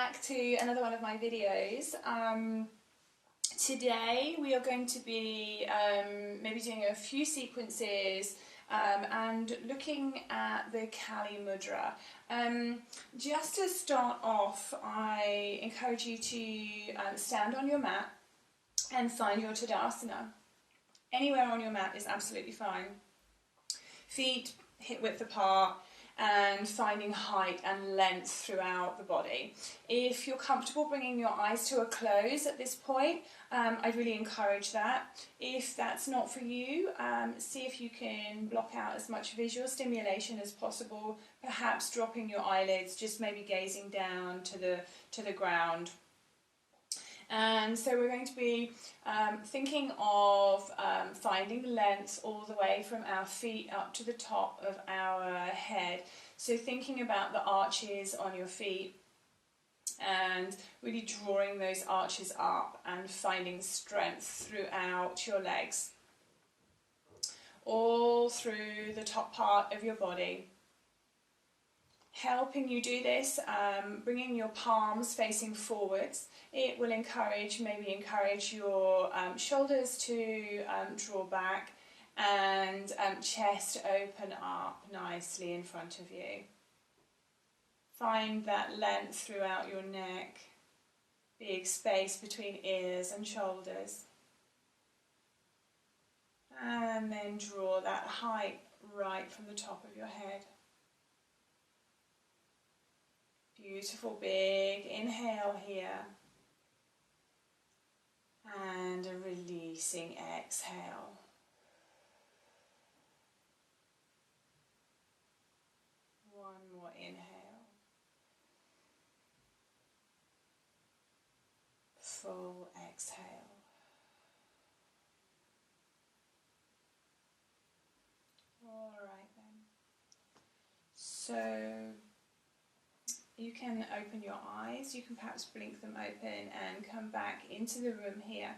back to another one of my videos. Today we are going to be maybe doing a few sequences and looking at the Kali mudra. Just to start off, I encourage you to stand on your mat and find your Tadasana. Anywhere on your mat is absolutely fine. Feet hip width apart, and finding height and length throughout the body. If you're comfortable bringing your eyes to a close at this point, I'd really encourage that. If that's not for you, see if you can block out as much visual stimulation as possible, perhaps dropping your eyelids, just maybe gazing down to the ground. And so we're going to be thinking of finding length all the way from our feet up to the top of our head. So thinking about the arches on your feet and really drawing those arches up and finding strength throughout your legs, all through the top part of your body. Helping you do this, bringing your palms facing forwards. It will maybe encourage your shoulders to draw back and chest open up nicely in front of you. Find that length throughout your neck, big space between ears and shoulders. And then draw that height right from the top of your head. Beautiful big inhale here, and a releasing exhale. One more inhale, full exhale. All right then. So you can open your eyes, you can perhaps blink them open and come back into the room here.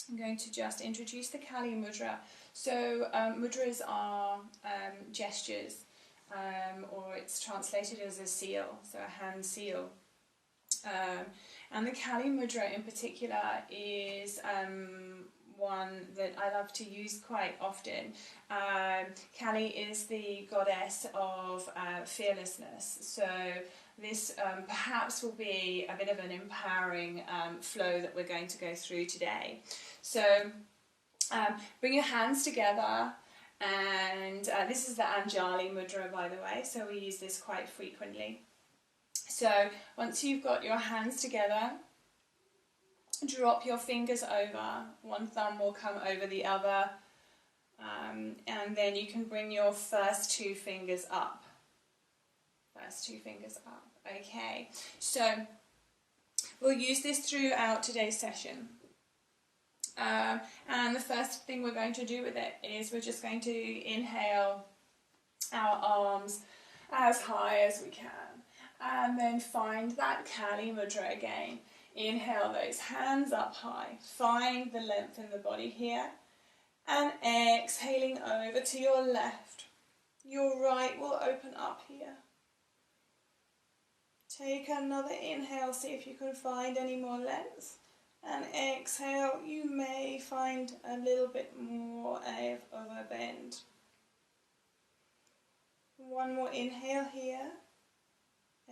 I'm going to just introduce the Kali mudra. So mudras are gestures, or it's translated as a seal, so a hand seal. And the Kali mudra in particular is one that I love to use quite often. Kali is the goddess of fearlessness, so this perhaps will be a bit of an empowering flow that we're going to go through today. So bring your hands together, and this is the Anjali mudra, by the way, so we use this quite frequently. So once you've got your hands together, drop your fingers over. One thumb will come over the other, and then you can bring your first two fingers up. Okay, so we'll use this throughout today's session. And the first thing we're going to do with it is we're just going to inhale our arms as high as we can, and then find that Kali mudra again. Inhale those hands up high, find the length in the body here, and exhaling over to your left. Your right will open up here. Take another inhale, see if you can find any more length, and exhale, you may find a little bit more of a bend. One more inhale here,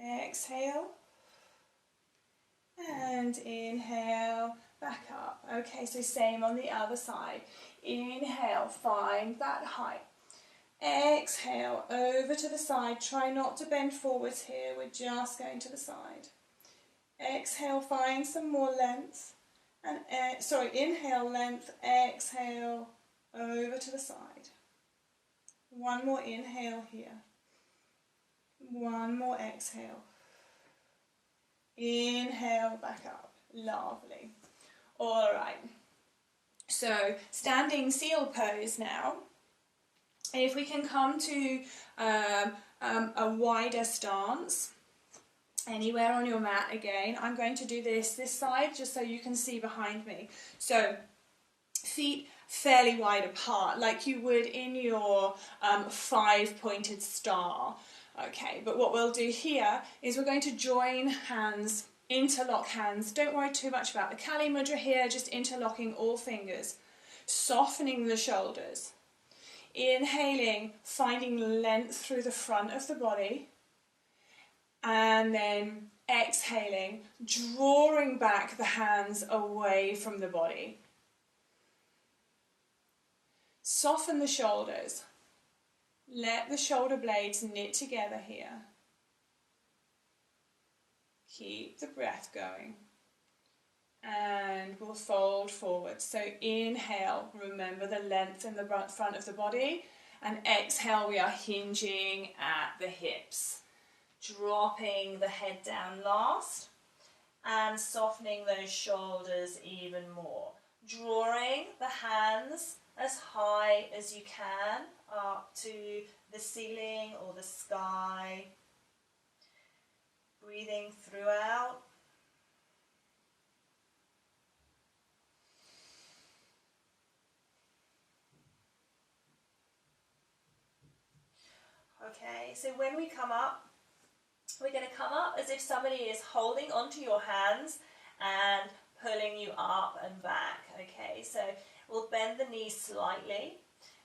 exhale, and inhale, back up. Okay, so same on the other side. Inhale, find that height. Exhale, over to the side. Try not to bend forwards here. We're just going to the side. Exhale, find some more length. And inhale, length. Exhale, over to the side. One more inhale here. One more exhale. Inhale, back up. Lovely. All right. So, standing seal pose now. If we can come to a wider stance, anywhere on your mat again. I'm going to do this side just so you can see behind me. So, feet fairly wide apart, like you would in your 5-pointed star. Okay, but what we'll do here is we're going to join hands, interlock hands. Don't worry too much about the Kali mudra here, just interlocking all fingers, softening the shoulders. Inhaling, finding length through the front of the body, and then exhaling, drawing back the hands away from the body. Soften the shoulders. Let the shoulder blades knit together here. Keep the breath going. And we'll fold forward. So inhale, remember the length in the front of the body. And exhale, we are hinging at the hips. Dropping the head down last. And softening those shoulders even more. Drawing the hands as high as you can up to the ceiling or the sky. Breathing throughout. Okay, so when we come up, we're going to come up as if somebody is holding onto your hands and pulling you up and back. Okay, so we'll bend the knees slightly.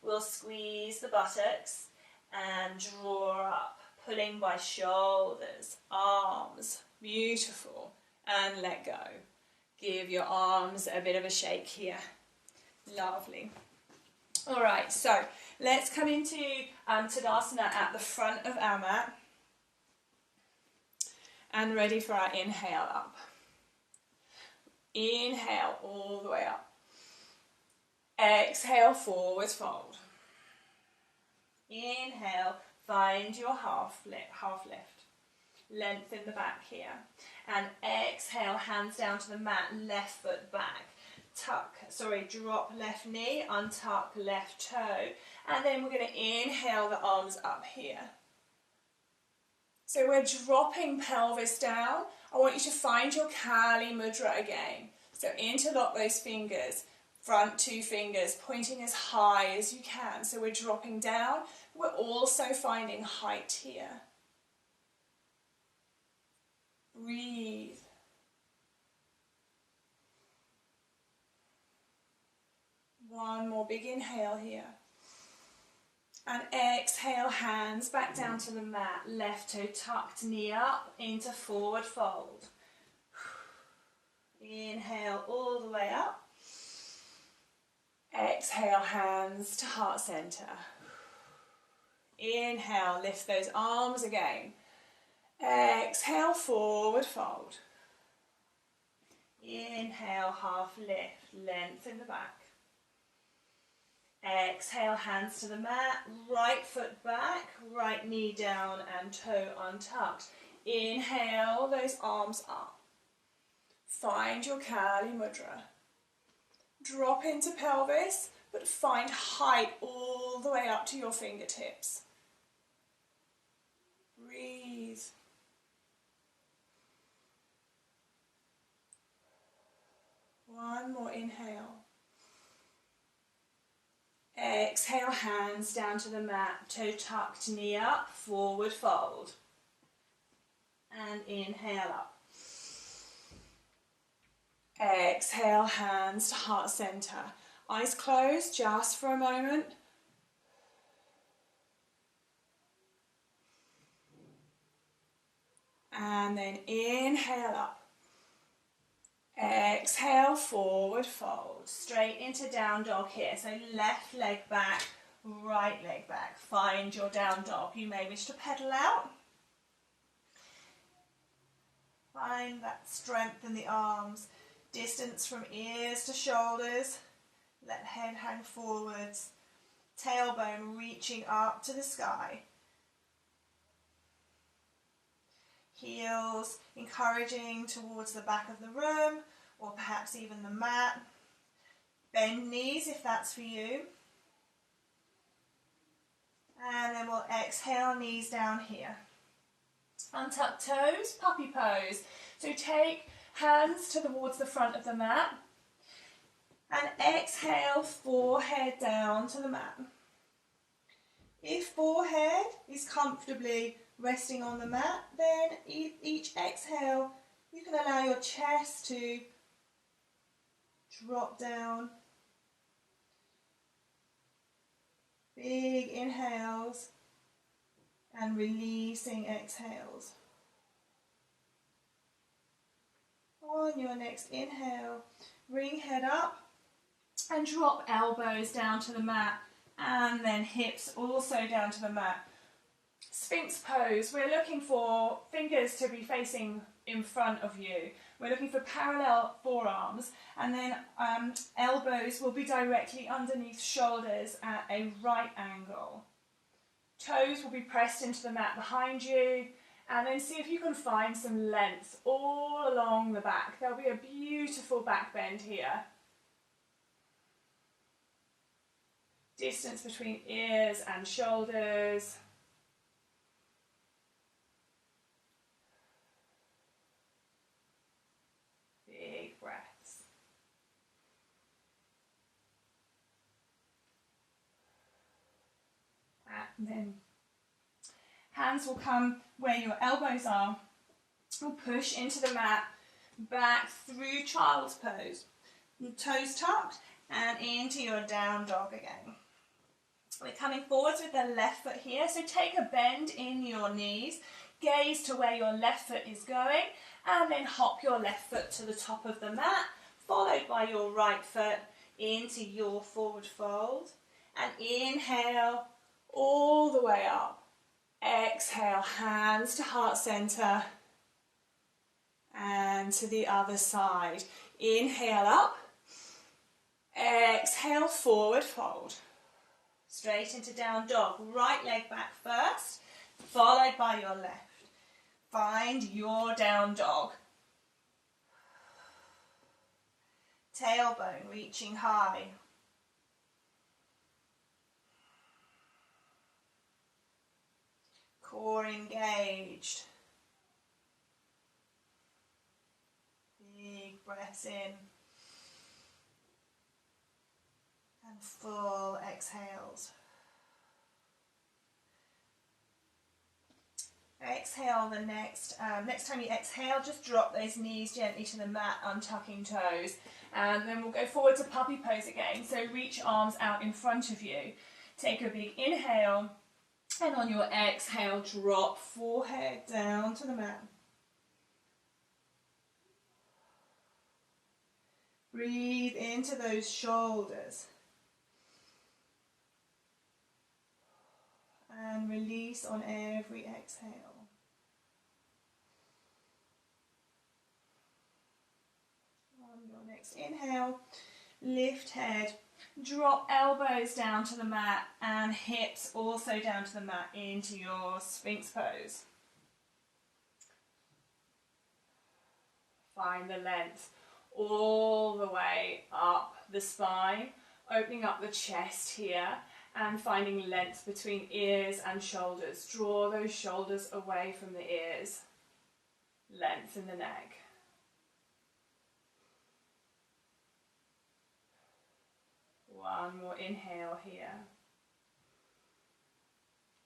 We'll squeeze the buttocks and draw up, pulling by shoulders, arms. Beautiful. And let go. Give your arms a bit of a shake here. Lovely. All right, so let's come into Tadasana at the front of our mat. And ready for our inhale up. Inhale all the way up. Exhale, forward fold. Inhale, find your half lift. Length in the back here. And exhale, hands down to the mat, left foot back. Drop left knee, untuck left toe. And then we're going to inhale the arms up here. So we're dropping pelvis down. I want you to find your Kali mudra again. So interlock those fingers, front two fingers, pointing as high as you can. So we're dropping down. We're also finding height here. Breathe. One more big inhale here. And exhale, hands back down to the mat. Left toe tucked, knee up into forward fold. Inhale all the way up. Exhale, hands to heart center. Inhale, lift those arms again. Exhale, forward fold. Inhale, half lift, length in the back. Exhale, hands to the mat, right foot back, right knee down and toe untucked. Inhale, those arms up. Find your Kali mudra. Drop into pelvis, but find height all the way up to your fingertips. Breathe. One more inhale. Exhale, hands down to the mat, toe tucked, knee up, forward fold. And inhale up. Exhale, hands to heart center. Eyes closed just for a moment. And then inhale up. Exhale, forward fold. Straight into down dog here. So left leg back, right leg back. Find your down dog. You may wish to pedal out. Find that strength in the arms. Distance from ears to shoulders. Let head hang forwards. Tailbone reaching up to the sky. Heels encouraging towards the back of the room or perhaps even the mat. Bend knees if that's for you. And then we'll exhale, knees down here. Untuck toes, puppy pose. So take hands towards the front of the mat. And exhale, forehead down to the mat. If forehead is comfortably resting on the mat. Then each exhale, you can allow your chest to drop down. Big inhales and releasing exhales. On your next inhale, bring head up and drop elbows down to the mat, and then hips also down to the mat. Sphinx pose, we're looking for fingers to be facing in front of you. We're looking for parallel forearms, and then elbows will be directly underneath shoulders at a right angle. Toes will be pressed into the mat behind you, and then see if you can find some length all along the back. There'll be a beautiful back bend here. Distance between ears and shoulders. Big breaths. And then hands will come where your elbows are. We'll push into the mat, back through child's pose. Toes tucked and into your down dog again. We're coming forwards with the left foot here, so take a bend in your knees, gaze to where your left foot is going, and then hop your left foot to the top of the mat, followed by your right foot into your forward fold. And inhale all the way up. Exhale, hands to heart center and to the other side. Inhale up. Exhale, forward fold. Straight into down dog. Right leg back first, followed by your left. Find your down dog. Tailbone reaching high. Core engaged. Big breaths in. And full exhales. Exhale the next time you exhale, just drop those knees gently to the mat, untucking toes. And then we'll go forward to puppy pose again. So reach arms out in front of you. Take a big inhale, and on your exhale, drop forehead down to the mat. Breathe into those shoulders. And release on every exhale. On your next inhale, lift head, drop elbows down to the mat and hips also down to the mat into your Sphinx pose. Find the length all the way up the spine, opening up the chest here and finding length between ears and shoulders. Draw those shoulders away from the ears. Length in the neck. One more inhale here.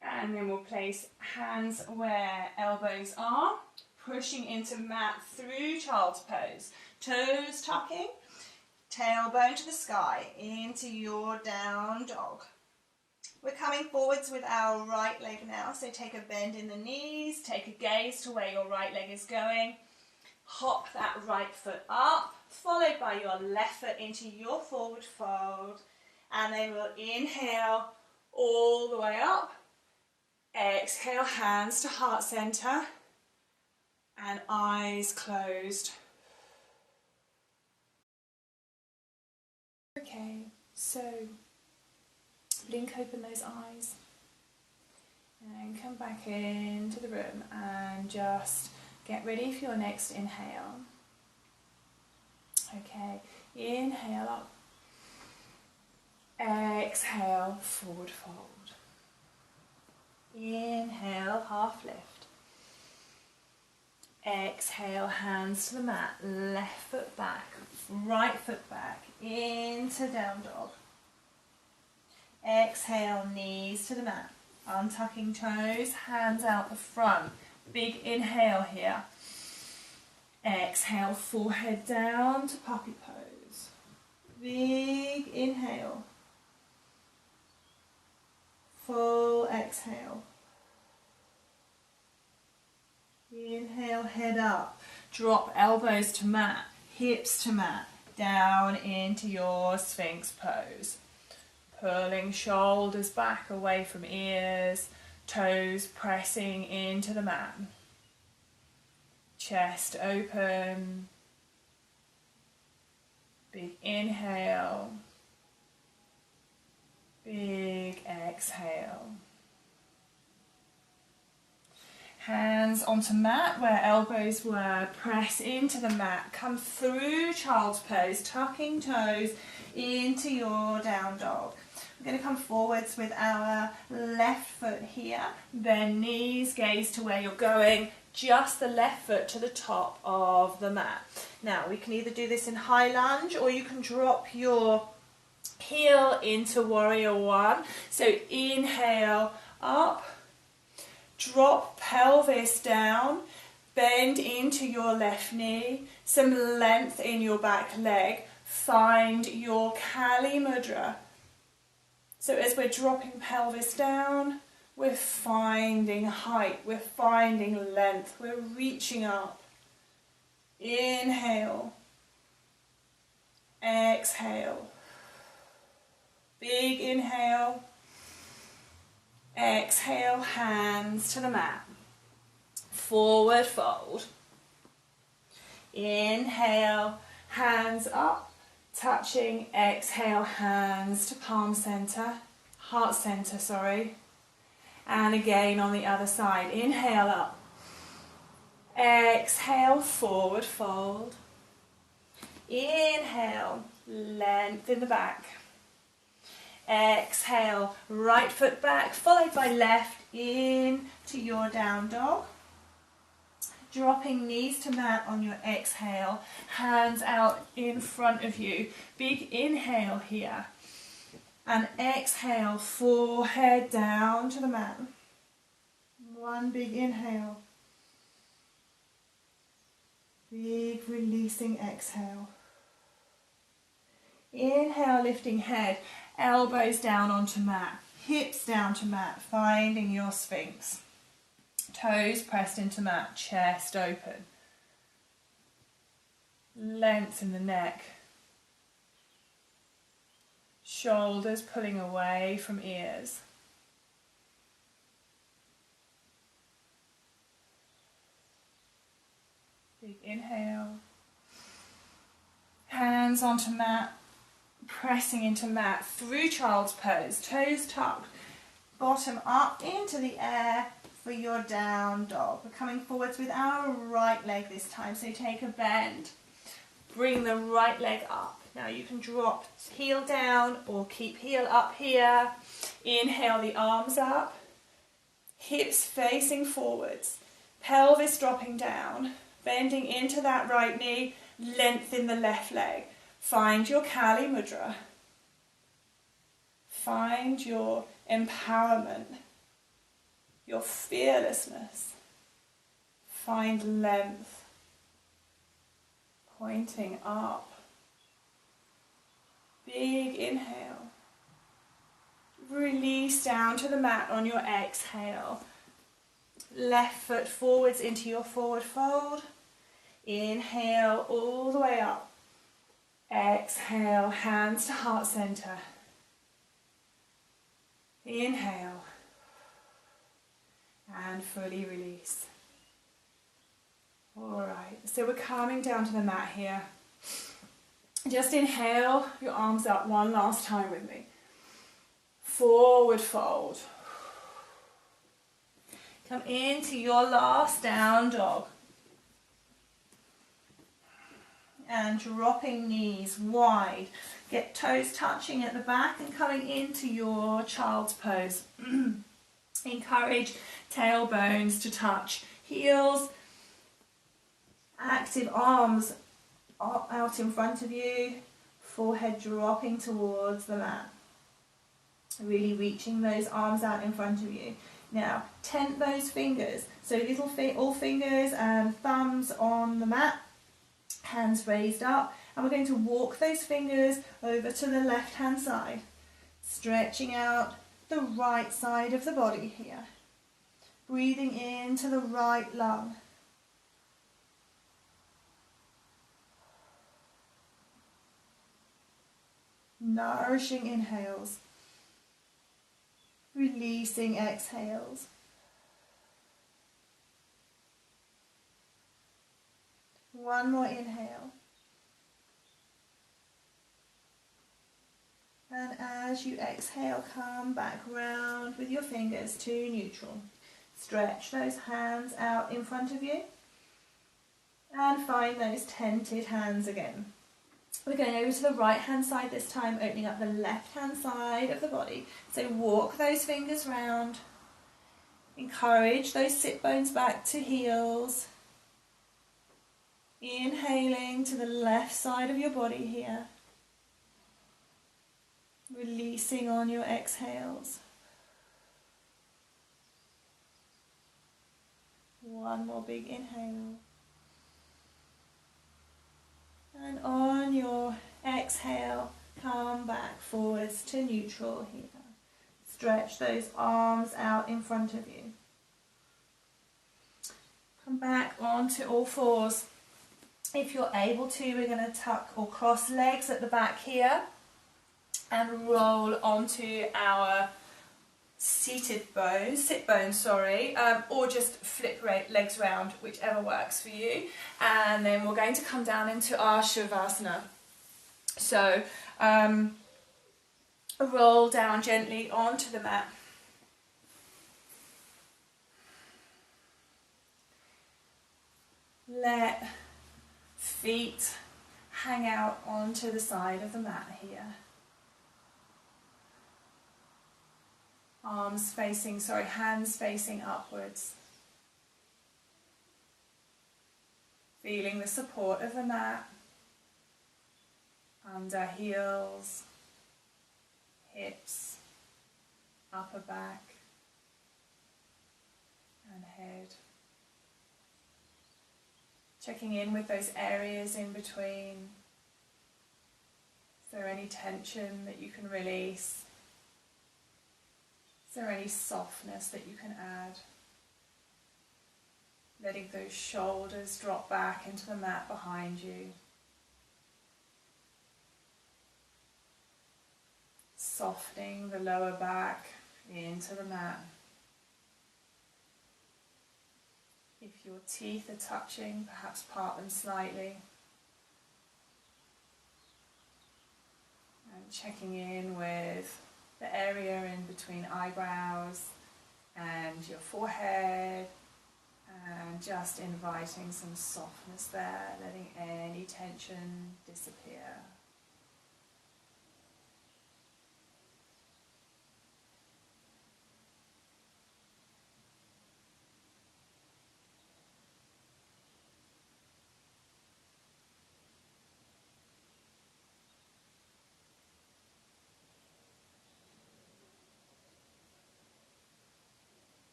And then we'll place hands where elbows are, pushing into mat through child's pose. Toes tucking, tailbone to the sky, into your down dog. We're coming forwards with our right leg now, so take a bend in the knees, take a gaze to where your right leg is going. Hop that right foot up, followed by your left foot into your forward fold. And then we'll inhale all the way up. Exhale, hands to heart center and eyes closed. Okay, so blink open those eyes and come back into the room and just get ready for your next inhale. Okay, inhale up. Exhale, forward fold. Inhale, half lift. Exhale, hands to the mat, left foot back, right foot back, into down dog. Exhale, knees to the mat. Untucking toes, hands out the front. Big inhale here. Exhale, forehead down to puppy pose. Big inhale. Full exhale. Inhale, head up. Drop elbows to mat, hips to mat. Down into your Sphinx pose. Pulling shoulders back away from ears. Toes pressing into the mat. Chest open. Big inhale. Big exhale. Hands onto mat where elbows were. Press into the mat. Come through child's pose, tucking toes into your down dog. We're going to come forwards with our left foot here. Bend knees, gaze to where you're going. Just the left foot to the top of the mat. Now we can either do this in high lunge or you can drop your heel into warrior one. So inhale up. Drop pelvis down, bend into your left knee, some length in your back leg, find your Kali mudra. So as we're dropping pelvis down, we're finding height, we're finding length, we're reaching up. Inhale, exhale, big inhale. Exhale, hands to the mat. Forward fold. Inhale, hands up, touching. Exhale, hands to palm center, heart center, sorry. And again on the other side. Inhale up. Exhale, forward fold. Inhale, length in the back. Exhale, right foot back, followed by left into your down dog. Dropping knees to mat on your exhale, hands out in front of you. Big inhale here. And exhale, forehead down to the mat. One big inhale. Big releasing exhale. Inhale, lifting head. Elbows down onto mat, hips down to mat, finding your Sphinx. Toes pressed into mat, chest open. Length in the neck. Shoulders pulling away from ears. Big inhale. Hands onto mat. Pressing into mat through child's pose, toes tucked, bottom up into the air for your down dog. We're coming forwards with our right leg this time, so take a bend. Bring the right leg up. Now you can drop heel down or keep heel up here. Inhale the arms up, hips facing forwards, pelvis dropping down, bending into that right knee, length in the left leg. Find your Kali mudra. Find your empowerment, your fearlessness. Find length, pointing up. Big inhale. Release down to the mat on your exhale. Left foot forwards into your forward fold. Inhale all the way up. Exhale, hands to heart center. Inhale. And fully release. Alright, so we're coming down to the mat here. Just inhale your arms up one last time with me. Forward fold. Come into your last down dog. And dropping knees wide. Get toes touching at the back and coming into your child's pose. Encourage tailbones to touch. Heels, active arms out in front of you. Forehead dropping towards the mat. Really reaching those arms out in front of you. Now, tent those fingers. So little all fingers and thumbs on the mat, hands raised up. And we're going to walk those fingers over to the left-hand side, stretching out the right side of the body here. Breathing into the right lung. Nourishing inhales. Releasing exhales. One more inhale. And as you exhale, come back round with your fingers to neutral. Stretch those hands out in front of you. And find those tented hands again. We're going over to the right hand side this time, opening up the left hand side of the body. So walk those fingers round. Encourage those sit bones back to heels. Inhaling to the left side of your body here. Releasing on your exhales. One more big inhale. And on your exhale, come back forwards to neutral here. Stretch those arms out in front of you. Come back onto all fours. If you're able to, we're going to tuck or cross legs at the back here and roll onto our sit bones, or just flip legs round, whichever works for you. And then we're going to come down into our shavasana. So roll down gently onto the mat. Let feet hang out onto the side of the mat here. Hands facing upwards. Feeling the support of the mat under heels, hips, upper back and head. Checking in with those areas in between. Is there any tension that you can release? Is there any softness that you can add? Letting those shoulders drop back into the mat behind you. Softening the lower back into the mat. If your teeth are touching, perhaps part them slightly. And checking in with the area in between eyebrows and your forehead, and just inviting some softness there, letting any tension disappear.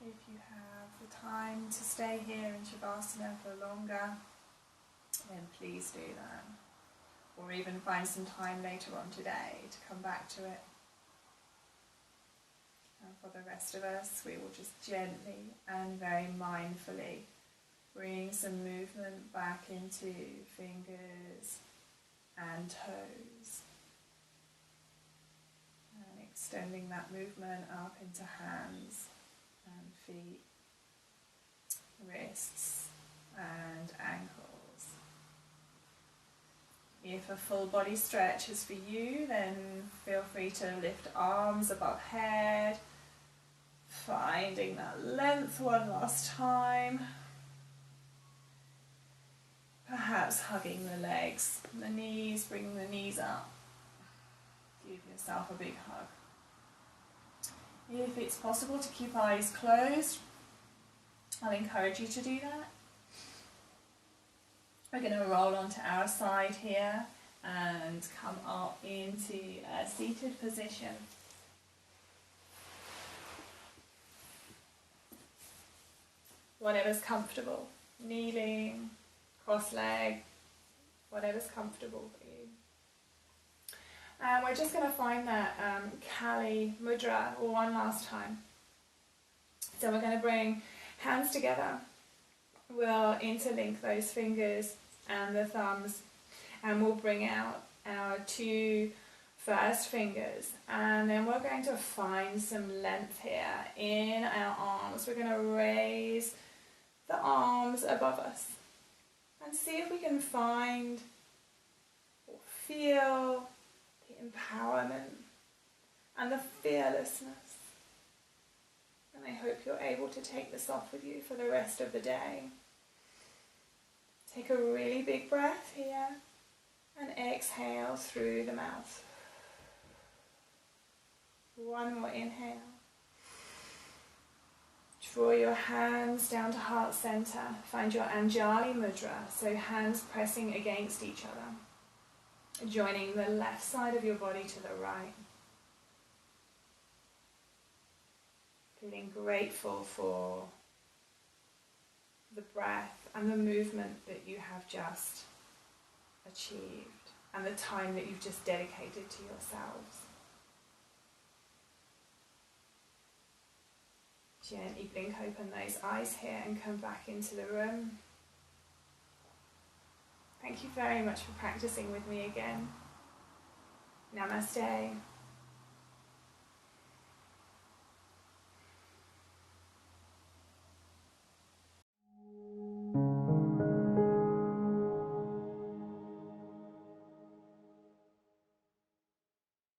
If you have the time to stay here in Shavasana for longer, then please do that. Or even find some time later on today to come back to it. And for the rest of us, we will just gently and very mindfully bring some movement back into fingers and toes. And extending that movement up into hands and feet, wrists and ankles. If a full body stretch is for you, then feel feel free to lift arms above head, finding that length one last time. Perhaps hugging the legs, the knees, bringing the knees up. Give yourself a big hug. If it's possible to keep eyes closed, I'll encourage you to do that. We're going to roll onto our side here and come up into a seated position. Whatever's comfortable, kneeling, cross-leg, whatever's comfortable for you. And we're just going to find that Kali mudra one last time. So we're going to bring hands together. We'll interlink those fingers and the thumbs, and we'll bring out our 2 first fingers, and then we're going to find some length here in our arms. We're going to raise the arms above us and see if we can find or feel the empowerment and the fearlessness. And I hope you're able to take this off with you for the rest of the day. Take a really big breath here and exhale through the mouth. One more inhale. Draw your hands down to heart center. Find your Anjali mudra, so hands pressing against each other. Joining the left side of your body to the right. Feeling grateful for the breath and the movement that you have just achieved and the time that you've just dedicated to yourselves. Gently blink open those eyes here and come back into the room. Thank you very much for practicing with me again. Namaste.